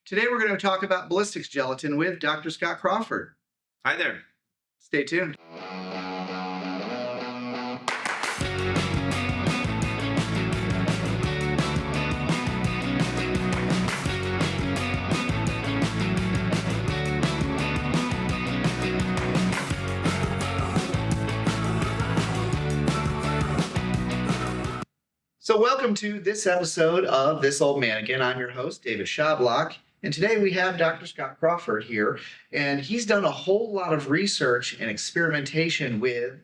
Today we're going to talk about ballistics gelatin with Dr. Scott Crawford. Hi there. Stay tuned. So welcome to this episode of This Old Manikin. I'm your host, David Shablock. And today we have Dr. Scott Crawford here, and he's done a whole lot of research and experimentation with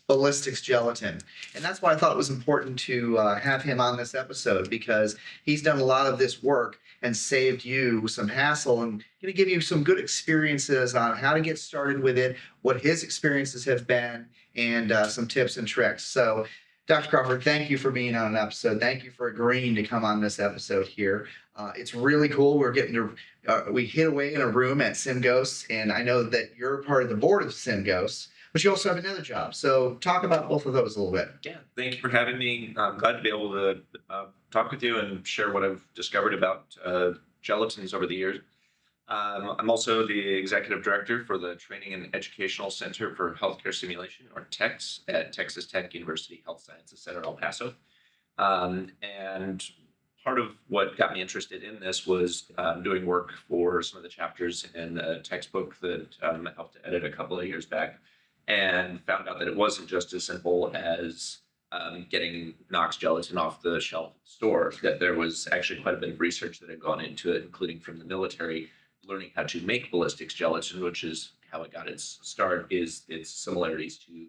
ballistics gelatin. And that's why I thought it was important to have him on this episode, because he's done a lot of this work and saved you some hassle and going to give you some good experiences on how to get started with it, what his experiences have been, and some tips and tricks. So Dr. Crawford, thank you for being on an episode. Thank you for agreeing to come on this episode here. It's really cool. We're getting to, we hid away in a room at SimGhosts, and I know that you're part of the board of SimGhosts, but you also have another job. So talk about both of those a little bit. Yeah, thank you for having me. I'm glad to be able to talk with you and share what I've discovered about gelatins over the years. I'm also the executive director for the Training and Educational Center for Healthcare Simulation, or TECS, at Texas Tech University Health Sciences Center, El Paso. And part of what got me interested in this was doing work for some of the chapters in a textbook that I helped to edit a couple of years back, and found out that it wasn't just as simple as getting Knox gelatin off the shelf store, that there was actually quite a bit of research that had gone into it, including from the military, learning how to make ballistics gelatin, which is how it got its start, is its similarities to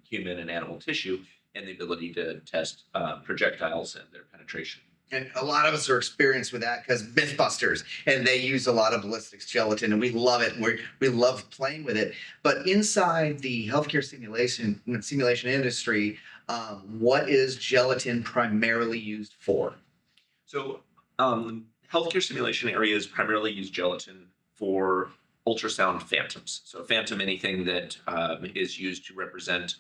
human and animal tissue and the ability to test projectiles and their penetration. And a lot of us are experienced with that because Mythbusters, and they use a lot of ballistics gelatin, and we love it. And we love playing with it. But inside the healthcare simulation industry, what is gelatin primarily used for? So healthcare simulation areas primarily use gelatin for ultrasound phantoms. So phantom, anything that is used to represent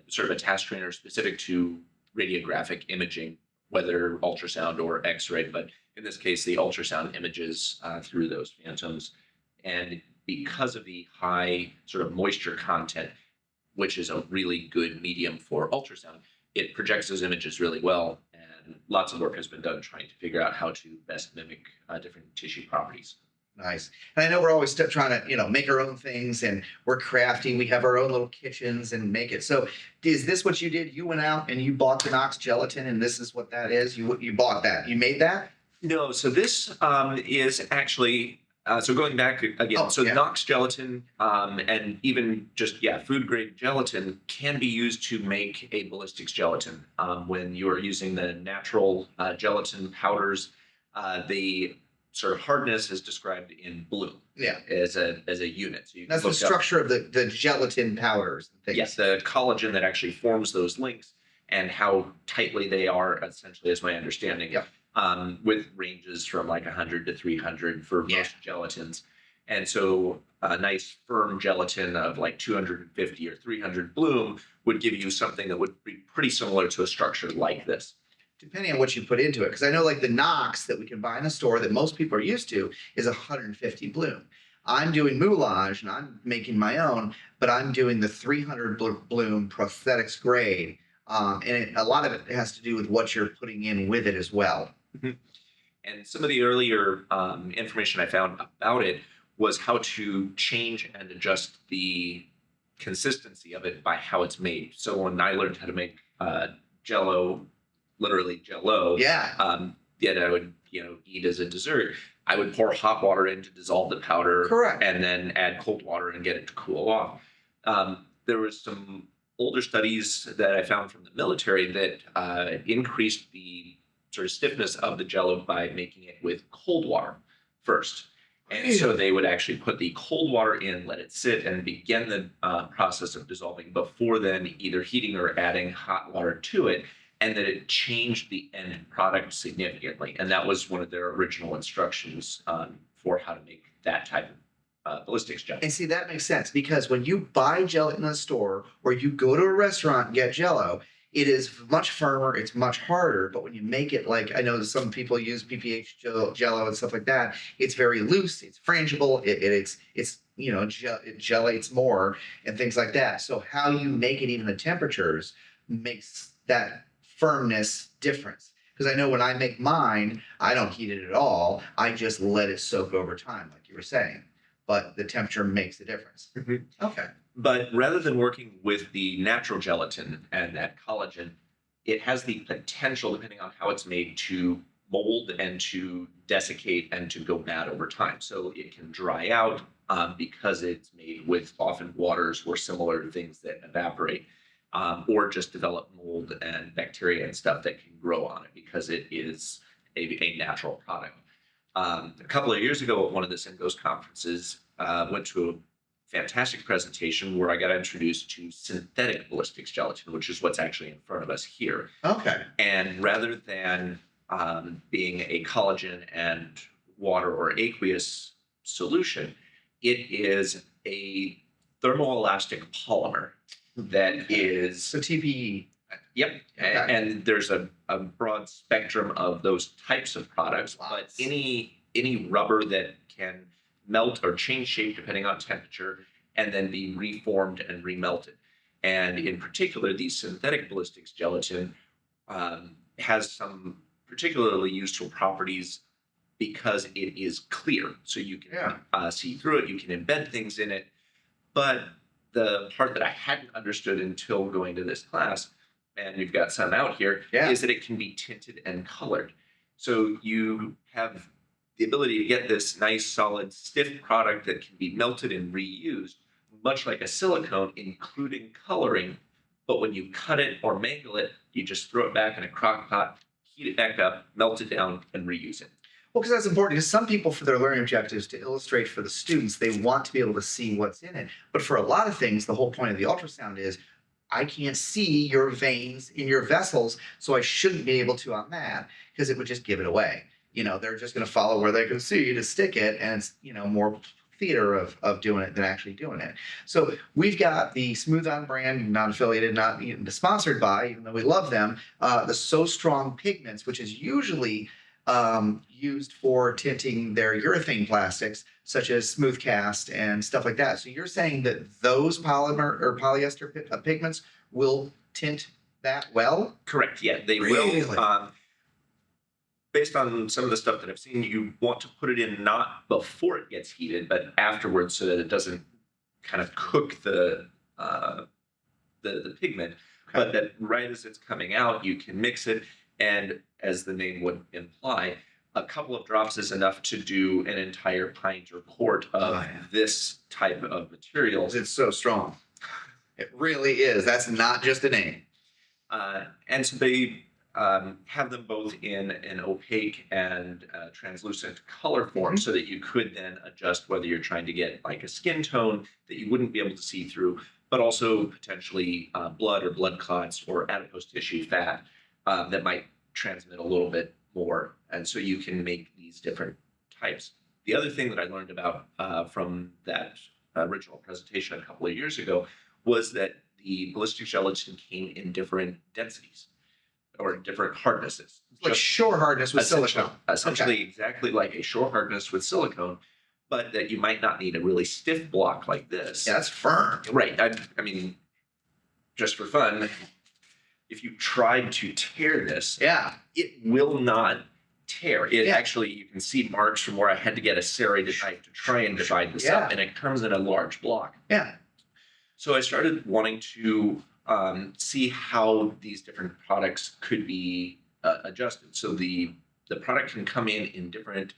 sort of a task trainer specific to radiographic imaging, whether ultrasound or X-ray, but in this case, the ultrasound images through those phantoms. And because of the high sort of moisture content, which is a really good medium for ultrasound, it projects those images really well. And lots of work has been done trying to figure out how to best mimic different tissue properties. Nice. And I know we're always trying to, make our own things, and we're crafty. We have our own little kitchens and make it. So is this what you did? You went out and you bought the Knox gelatin, and this is what that is? You bought that. You made that? No. So this is actually, so going back again, Knox gelatin and even just, food grade gelatin can be used to make a ballistics gelatin. When you're using the natural gelatin powders, the sort of hardness is described in bloom as a unit. So that's the structure of the gelatin powders and things. Yes, the collagen that actually forms those links and how tightly they are, essentially, is my understanding. Yep. With ranges from like 100 to 300 for most gelatins. And so a nice firm gelatin of like 250 or 300 bloom would give you something that would be pretty similar to a structure like this. Depending on what you put into it. Because I know like the Knox that we can buy in the store that most people are used to is 150 bloom. I'm doing moulage and I'm making my own, but I'm doing the 300 bloom prosthetics grade. And a lot of it has to do with what you're putting in with it as well. Mm-hmm. And some of the earlier information I found about it was how to change and adjust the consistency of it by how it's made. So when I learned how to make Jello, literally Jello, that I would eat as a dessert, I would pour hot water in to dissolve the powder. Correct. And then add cold water and get it to cool off. There was some older studies that I found from the military that increased the sort of stiffness of the Jello by making it with cold water first. And so they would actually put the cold water in, let it sit, and begin the process of dissolving before then either heating or adding hot water to it. And that it changed the end product significantly. And that was one of their original instructions for how to make that type of ballistics gelatin. And see, that makes sense, because when you buy gelatin in a store or you go to a restaurant and get Jello, it is much firmer, it's much harder, but when you make it like, I know that some people use PPH jello and stuff like that, it's very loose, it's frangible, it's it gelates more and things like that. So how you make it, even the temperatures, makes that firmness difference. Because I know when I make mine, I don't heat it at all. I just let it soak over time, like you were saying. But the temperature makes the difference. Mhm. Okay. But rather than working with the natural gelatin and that collagen, it has the potential, depending on how it's made, to mold and to desiccate and to go bad over time. So it can dry out because it's made with often waters or similar things that evaporate, or just develop mold and bacteria and stuff that can grow on it because it is a natural product. A couple of years ago at one of the Syngos conferences, went to a fantastic presentation where I got introduced to synthetic ballistics gelatin, which is what's actually in front of us here. Okay. And rather than being a collagen and water or aqueous solution, it is a thermoelastic polymer that is. So TPE. Yep. Okay. And there's a broad spectrum of those types of products, but Lots. any rubber that can melt or change shape depending on temperature and then be reformed and remelted. And in particular, the synthetic ballistics gelatin has some particularly useful properties because it is clear. So you can see through it, you can embed things in it. But the part that I hadn't understood until going to this class, and you've got some out here, is that it can be tinted and colored. So you have the ability to get this nice, solid, stiff product that can be melted and reused, much like a silicone, including coloring. But when you cut it or mangle it, you just throw it back in a crock pot, heat it back up, melt it down, and reuse it. Well, because that's important. Because some people, for their learning objectives, to illustrate for the students, they want to be able to see what's in it. But for a lot of things, the whole point of the ultrasound is, I can't see your veins in your vessels, so I shouldn't be able to on that, because it would just give it away. They're just going to follow where they can see to stick it, and it's, more theater of doing it than actually doing it. So we've got the Smooth On brand, not affiliated, not sponsored by, even though we love them, the So Strong pigments, which is usually used for tinting their urethane plastics, such as smooth cast and stuff like that. So you're saying that those polymer or polyester pigments will tint that well? Correct. Yeah, they Really? will. Based on some of the stuff that I've seen, you want to put it in not before it gets heated, but afterwards, so that it doesn't kind of cook the pigment. But that right as it's coming out, you can mix it, and as the name would imply, a couple of drops is enough to do an entire pint or quart of this type of material. It's so strong. It really is. That's not just a name. And so they have them both in an opaque and translucent color form, so that you could then adjust whether you're trying to get like a skin tone that you wouldn't be able to see through, but also potentially blood or blood clots or adipose tissue fat that might transmit a little bit more. And so you can make these different types. The other thing that I learned about from that original presentation a couple of years ago was that the ballistic gelatin came in different densities or different hardnesses. Like shore hardness with silicone. Essentially exactly like a shore hardness with silicone, but that you might not need a really stiff block like this. Yeah, that's firm. Right. I mean, just for fun, if you tried to tear this, it will not tear. It actually, you can see marks from where I had to get a serrated knife to try and divide this up, and it comes in a large block. Yeah. So I started wanting to see how these different products could be adjusted. So the product can come in different,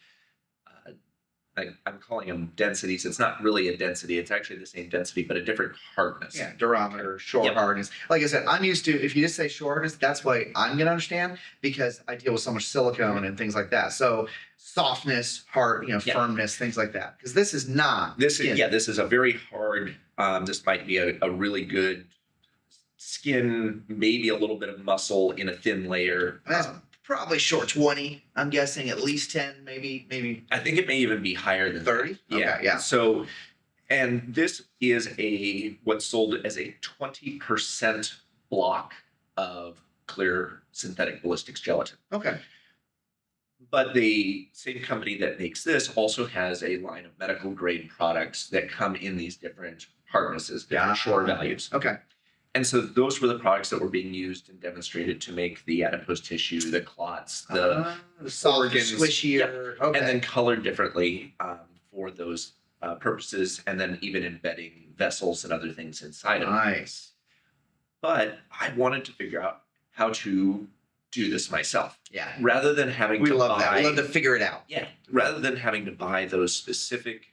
I'm calling them densities. It's not really a density. It's actually the same density, but a different hardness. Yeah, durometer, shore hardness. Like I said, I'm used to, if you just say shore hardness, that's what I'm going to understand, because I deal with so much silicone and things like that. So softness, hard, firmness, things like that. Because this is not. This is a very hard, this might be a really good skin, maybe a little bit of muscle in a thin layer. That's probably short 20, I'm guessing, at least 10, maybe. I think it may even be higher than 30. Yeah, yeah. So, and this is what's sold as a 20% block of clear synthetic ballistics gelatin. Okay. But the same company that makes this also has a line of medical grade products that come in these different hardnesses, different shore values. Okay. And so those were the products that were being used and demonstrated to make the adipose tissue, the clots, the soft, organs, squishier. Okay. and then colored differently for those purposes, and then even embedding vessels and other things inside of it. Nice. But I wanted to figure out how to do this myself. Yeah. Rather than having We to love buy, that. We love to figure it out. yeah, rather than having to buy those specific,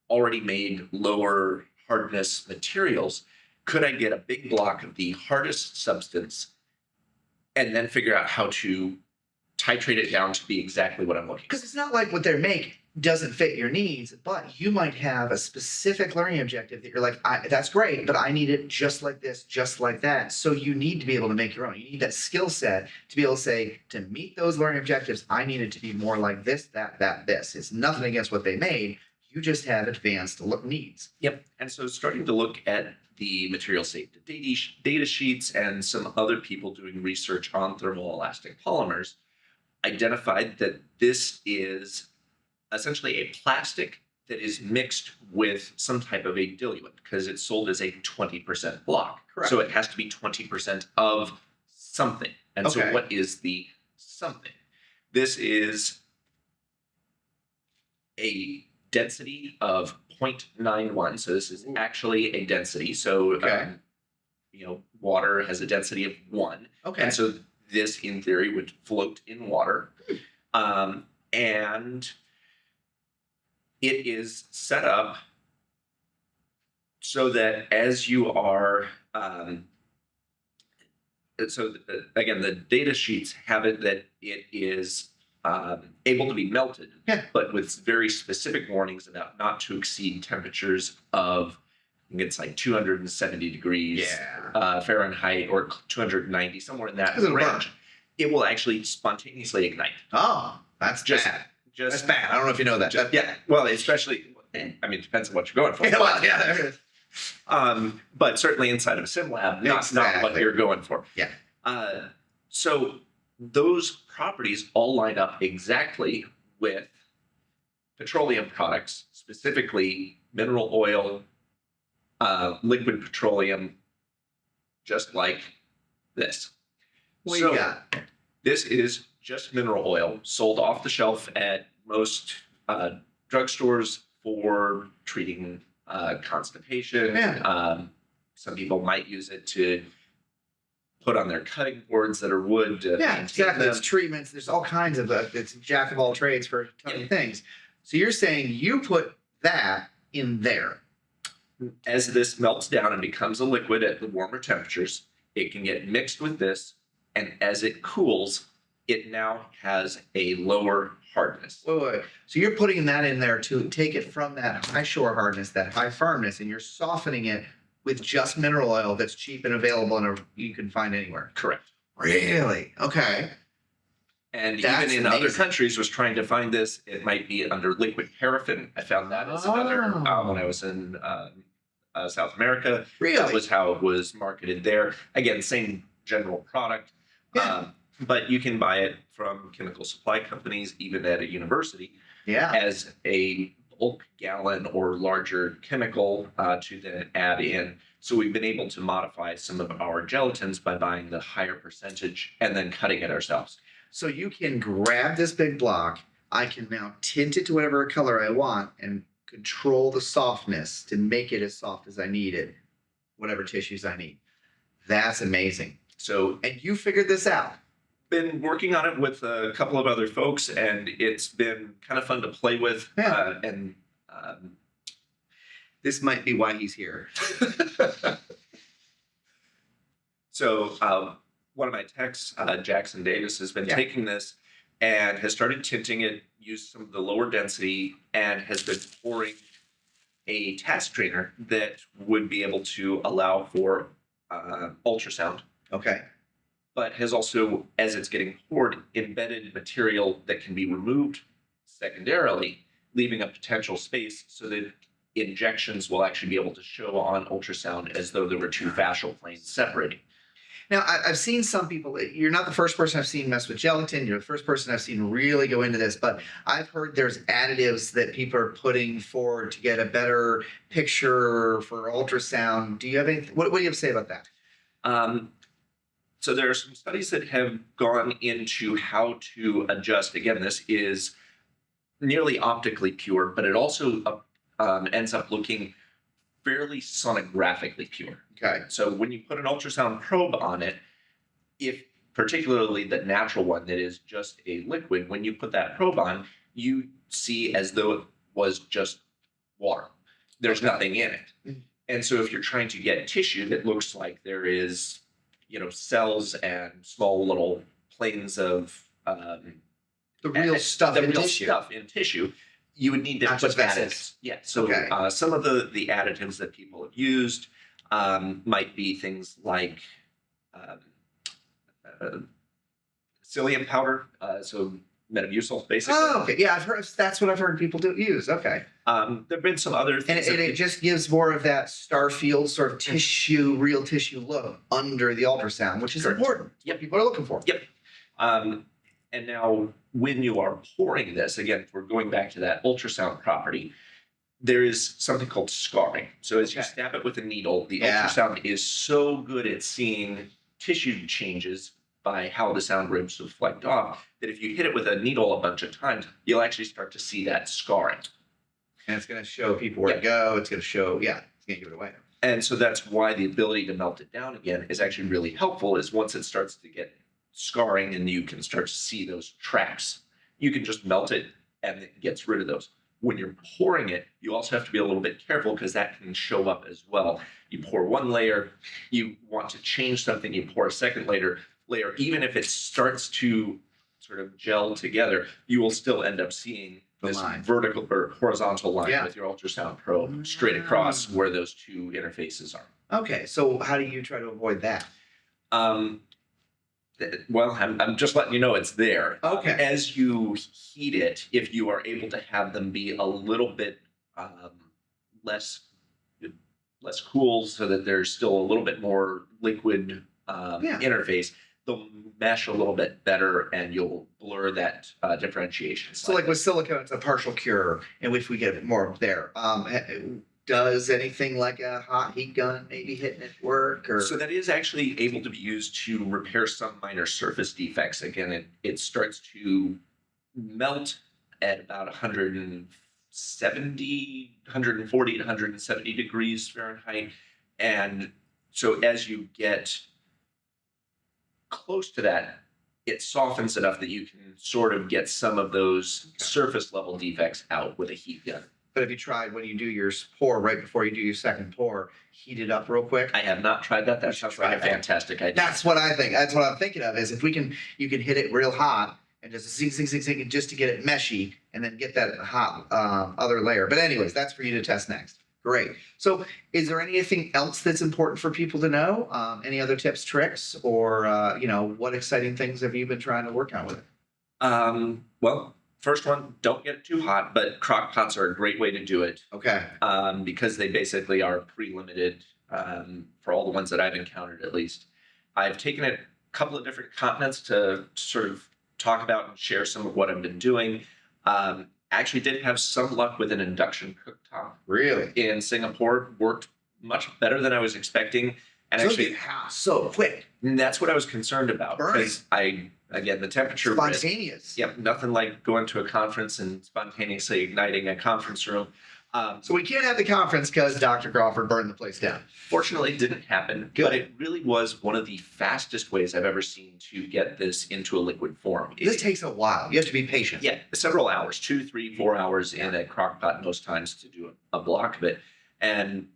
already made lower hardness materials, could I get a big block of the hardest substance and then figure out how to titrate it down to be exactly what I'm looking for? Because it's not like what they make doesn't fit your needs, but you might have a specific learning objective that you're like, that's great, but I need it just like this, just like that. So you need to be able to make your own. You need that skill set to be able to say, to meet those learning objectives, I need it to be more like this, that, this. It's nothing against what they made. You just have advanced needs. Yep. And so starting to look at the material safety data sheets and some other people doing research on thermoelastic polymers identified that this is essentially a plastic that is mixed with some type of a diluent because it's sold as a 20% block. Correct. So it has to be 20% of something. And Okay. so what is the something? This is a density of 0.91. So this is actually a density. So, Okay. water has a density of 1. Okay. And so this, in theory, would float in water. And it is set up so that as you are, again, the data sheets have it that it is able to be melted, Yeah. but with very specific warnings about not to exceed temperatures of, I think it's like 270 degrees Fahrenheit or 290, somewhere in that It'll burn. range. It will actually spontaneously ignite. Oh, that's Just- bad. Just That's bad. I don't know if you know that. yeah. Well, especially, I mean, it depends on what you're going for. Yeah, well, yeah, there it is. But certainly inside of a sim lab, not what Exactly. you're going for. Yeah. So those properties all line up exactly with petroleum products, specifically mineral oil, liquid petroleum, just like this. What So you got? this is just mineral oil sold off the shelf at most drugstores for treating constipation. Yeah. Some people might use it to put on their cutting boards that are wood. To Yeah, maintain exactly. them. It's treatments. There's all kinds of it's jack of all trades for a ton of things. So you're saying you put that in there. As this melts down and becomes a liquid at the warmer temperatures, it can get mixed with this, and as it cools, it now has a lower hardness. Wait. So you're putting that in there to take it from that high shore hardness, that high firmness, and you're softening it with just mineral oil that's cheap and available and you can find anywhere. Correct. Really? Okay. And That's even in other amazing. countries was trying to find this. It might be under liquid paraffin. I found that as another when I was in South America. Really? That was how it was marketed there. Again, same general product. Yeah. But you can buy it from chemical supply companies, even at a university, Yeah. as a bulk gallon or larger chemical to then add in. So we've been able to modify some of our gelatins by buying the higher percentage and then cutting it ourselves. So you can grab this big block. I can now tint it to whatever color I want and control the softness to make it as soft as I need it, whatever tissues I need. That's amazing. So And you figured this out. been working on it with a couple of other folks, and it's been kind of fun to play with. Yeah. And This might be why he's here. so one of my techs, Jackson Davis, has been Yeah. taking this and has started tinting it, used some of the lower density, and has been pouring a task trainer that would be able to allow for ultrasound, Okay. but has also, as it's getting poured, embedded material that can be removed secondarily, leaving a potential space so that injections will actually be able to show on ultrasound as though there were two fascial planes separating. Now, I've seen some people, you're not the first person I've seen mess with gelatin. You're the first person I've seen really go into this, but I've heard there's additives that people are putting forward to get a better picture for ultrasound. Do you have anything? What do you have to say about that? So there are some studies that have gone into how to adjust. Again, this is nearly optically pure, but it also ends up looking fairly sonographically pure. Okay. So when you put an ultrasound probe on it, if particularly the natural one that is just a liquid, when you put that probe on, you see as though it was just water. There's nothing in it. And so if you're trying to get tissue that looks like there is, cells and small little planes of The real stuff in tissue. stuff in tissue, you would need to Not put just that in. vessels. Yeah. So Okay. some of the additives that people have used might be things like psyllium powder, so Metamucil, basically. Oh, okay. Yeah, that's what I've heard people use. Okay. There have been some other And things. it just gives more of that star field sort of tissue, real tissue look under the ultrasound, which is Correct. important. Yep. What people are looking for. Yep. And now, when you are pouring this, again, if we're going back to that ultrasound property, there is something called scarring. So as you Okay. stab it with a needle, the Yeah. ultrasound is so good at seeing tissue changes by how the sound waves reflect off that if you hit it with a needle a bunch of times, you'll actually start to see that scarring. And it's going to show people where to go. It's going to show, it's going to give it away. And so that's why the ability to melt it down again is actually really helpful, is once it starts to get scarring and you can start to see those tracks, you can just melt it and it gets rid of those. When you're pouring it, you also have to be a little bit careful because that can show up as well. You pour one layer, you want to change something, you pour a second layer, even if it starts to sort of gel together, you will still end up seeing this vertical or horizontal line with your ultrasound probe straight across where those two interfaces are. Okay, so how do you try to avoid that? Well, I'm just letting you know it's there. Okay. As you heat it, if you are able to have them be a little bit less cool, so that there's still a little bit more liquid interface, they'll mesh a little bit better, and you'll blur that differentiation. So, like with silicone, it's a partial cure, and if we get more there, does anything like a hot heat gun maybe hitting it work? Or so that is actually able to be used to repair some minor surface defects. Again, it starts to melt at about 140 to 170 degrees Fahrenheit, and so as you get close to that, it softens enough that you can sort of get some of those surface level defects out with a heat gun. But have you tried when you do your pour right before you do your second pour, heat it up real quick? I have not tried that. That sounds like a fantastic idea. That's what I think. That's what I'm thinking of. Is if you can hit it real hot and just zing, zing, zing, zing, just to get it meshy, and then get that hot other layer. But anyways, that's for you to test next. Great. So, is there anything else that's important for people to know? Any other tips, tricks, or what exciting things have you been trying to work on with it? Well, first one, don't get it too hot, but crock pots are a great way to do it. Okay. Because they basically are pre-limited for all the ones that I've encountered, at least. I've taken a couple of different continents to sort of talk about and share some of what I've been doing. Actually did have some luck with an induction cooktop. Really? In Singapore. Worked much better than I was expecting. And so actually, so quick. That's what I was concerned about. Because again, the temperature spontaneous. Yep, nothing like going to a conference and spontaneously igniting a conference room. So we can't have the conference because Dr. Crawford burned the place down. Fortunately, it didn't happen. Good. But it really was one of the fastest ways I've ever seen to get this into a liquid form. This takes a while. You have to be patient. Yeah, several hours, 2, 3, 4 hours in a crock pot most times to do a block of it. And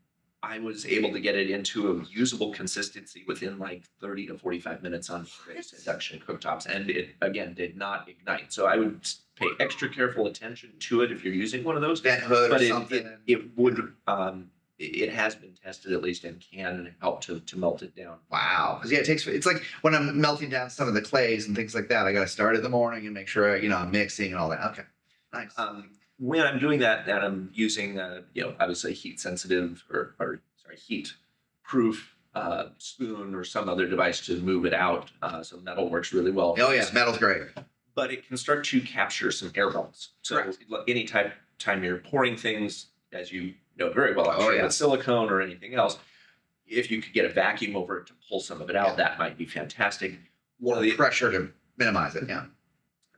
I was able to get it into a usable consistency within like 30 to 45 minutes on various induction cooktops. And it, again, did not ignite. So I would pay extra careful attention to it if you're using one of those. Vent hood but or something. It would, it has been tested at least and can help to melt it down. Wow. Because it's like when I'm melting down some of the clays and things like that, I got to start in the morning and make sure, I'm mixing and all that. Okay. Nice. When I'm doing that, and I'm using, obviously heat sensitive or heat proof spoon or some other device to move it out. So metal works really well. Oh yeah, metal's great. But it can start to capture some air bubbles. So Correct. any time you're pouring things, as you know very well, I'm Oh, sure, yeah. with silicone or anything else, if you could get a vacuum over it to pull some of it out, that might be fantastic. One of the Pressure to minimize it. Yeah.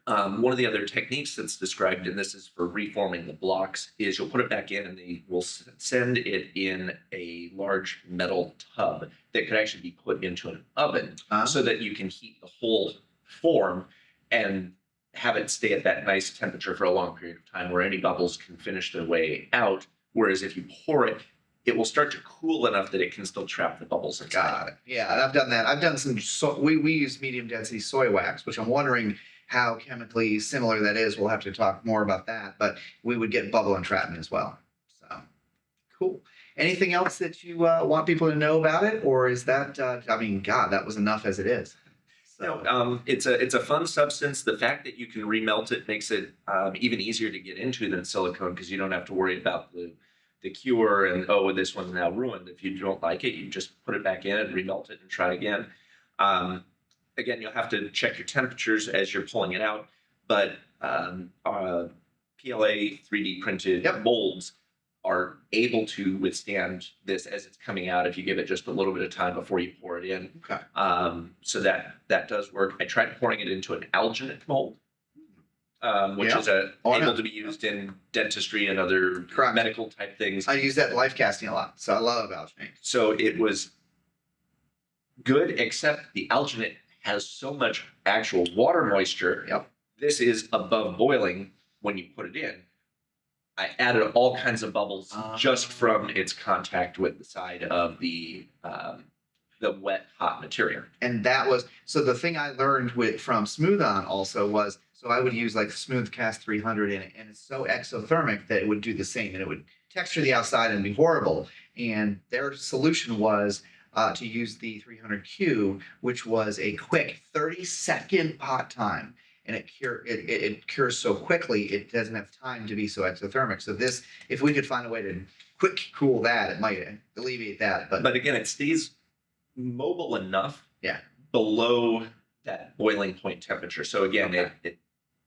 one of the other techniques that's described, and this is for reforming the blocks, is you'll put it back in and they will send it in a large metal tub that could actually be put into an oven so that you can heat the whole form and have it stay at that nice temperature for a long period of time where any bubbles can finish their way out. Whereas if you pour it, it will start to cool enough that it can still trap the bubbles inside. Got it. Yeah, and I've done that. I've done some. We use medium density soy wax, which I'm wondering how chemically similar that is. We'll have to talk more about that. But we would get bubble entrapment as well. So cool. Anything else that you want people to know about it, or is that? I mean, God, that was enough as it is. So No, it's a fun substance. The fact that you can remelt it makes it even easier to get into than silicone because you don't have to worry about the cure and this one's now ruined. If you don't like it, you just put it back in and remelt it and try again. Again, you'll have to check your temperatures as you're pulling it out, but PLA 3D printed molds are able to withstand this as it's coming out if you give it just a little bit of time before you pour it in. okay. So that does work. I tried pouring it into an alginate mold, which is able to be used in dentistry and other Correct. medical type things. I use that in life casting a lot, so I love alginate. So it was good, except the alginate has so much actual water moisture. Yep. This is above boiling when you put it in. I added all kinds of bubbles just from its contact with the side of the wet, hot material. And that was so. The thing I learned from Smooth On also was so I would use like Smooth Cast 300 in it, and it's so exothermic that it would do the same, and it would texture the outside and be horrible. And their solution was to use the 300Q, which was a quick 30-second pot time. And it cures so quickly, it doesn't have time to be so exothermic. So this, if we could find a way to quick cool that, it might alleviate that. But again, it stays mobile enough below that boiling point temperature. So again, it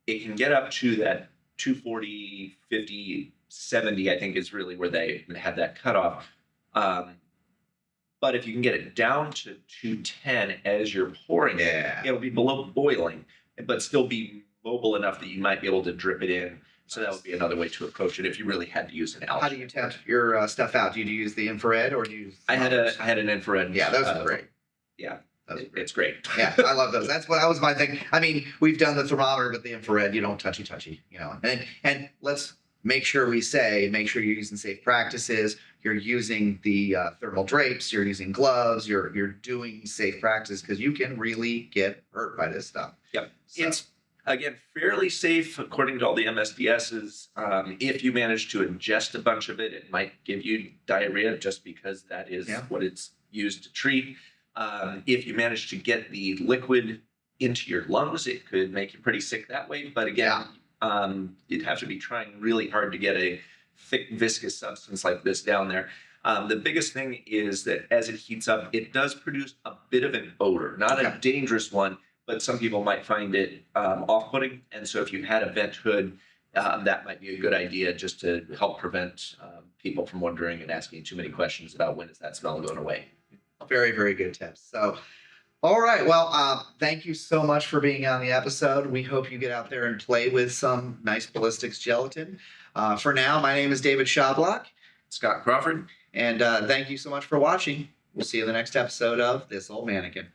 can get up to that 240, 50, 70, I think is really where they have that cutoff. But if you can get it down to 210 as you're pouring it'll be below boiling, but still be mobile enough that you might be able to drip it in. So that would be another way to approach it if you really had to use an alginate. How do you temp your stuff out? Do you use the infrared or do you use I had an infrared. Yeah, those are great. Yeah. It's great. Yeah, I love those. That was my thing. I mean, we've done the thermometer, but the infrared, you don't touchy, And let's make sure you're using safe practices. You're using the thermal drapes. You're using gloves. You're doing safe practices because you can really get hurt by this stuff. Yep. So, It's, again, fairly safe according to all the MSDSs. If you manage to ingest a bunch of it, it might give you diarrhea just because that is what it's used to treat. If you manage to get the liquid into your lungs, it could make you pretty sick that way. But again, you'd have to be trying really hard to get a thick, viscous substance like this down there. The biggest thing is that as it heats up, it does produce a bit of an odor, not a dangerous one, but some people might find it off-putting. And so if you had a vent hood, that might be a good idea just to help prevent people from wondering and asking too many questions about when is that smell going away. Very, very good tips. So, all right. Well, thank you so much for being on the episode. We hope you get out there and play with some nice ballistics gelatin. For now, my name is David Shablock. Scott Crawford. And thank you so much for watching. We'll see you in the next episode of This Old Manikin.